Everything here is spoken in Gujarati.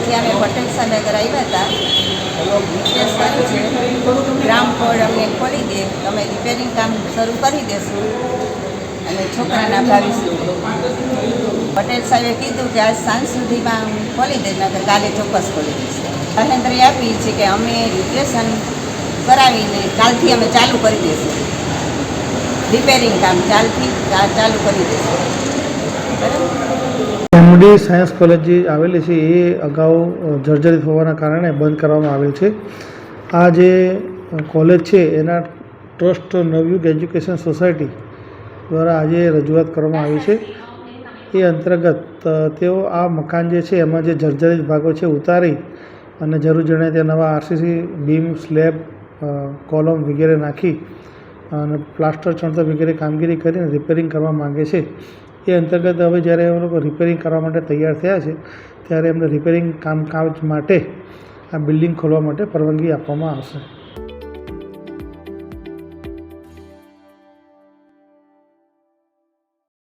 આજે અમે પટેલ સાહેબ આવ્યા હતા, રિક્વેસ્ટ કરી છે ગ્રામ કોડ અમને ખોલી દે, તમે રિપેરિંગ કામ શરૂ કરી દેશું અને છોકરાના ભવિષ્ય. પટેલ સાહેબે કીધું કે આજ સાંજ સુધીમાં ખોલી દે, નકર કાલે ચોક્કસ ખોલી દઈશ. બાહેંધરી આપી છે કે અમે રિપેરેશન કરાવીને કાલથી અમે ચાલુ કરી દઈશું, રિપેરિંગ કામ ચાલુ કરી દઈશું. એમડી સાયન્સ કોલેજ જે આવેલી છે એ અગાઉ જર્જરિત હોવાના કારણે બંધ કરવામાં આવેલ છે. આ જે કોલેજ છે એના ટ્રસ્ટ નવયુગ એજ્યુકેશન સોસાયટી દ્વારા આજે રજૂઆત કરવામાં આવી છે. એ અંતર્ગત તેઓ આ મકાન જે છે એમાં જે જર્જરિત ભાગો છે ઉતારી અને જરૂર જણાય તે નવા આરસીસી બીમ, સ્લેબ, કોલમ વગેરે નાખી અને પ્લાસ્ટર ચણતર વગેરે કામગીરી કરીને રિપેરિંગ કરવા માગે છે. એ અંતર્ગત હવે જ્યારે એ લોકો રિપેરિંગ કરવા માટે તૈયાર થયા છે ત્યારે એમને રિપેરિંગ કામકાજ માટે આ બિલ્ડિંગ ખોલવા માટે પરવાનગી આપવામાં આવશે.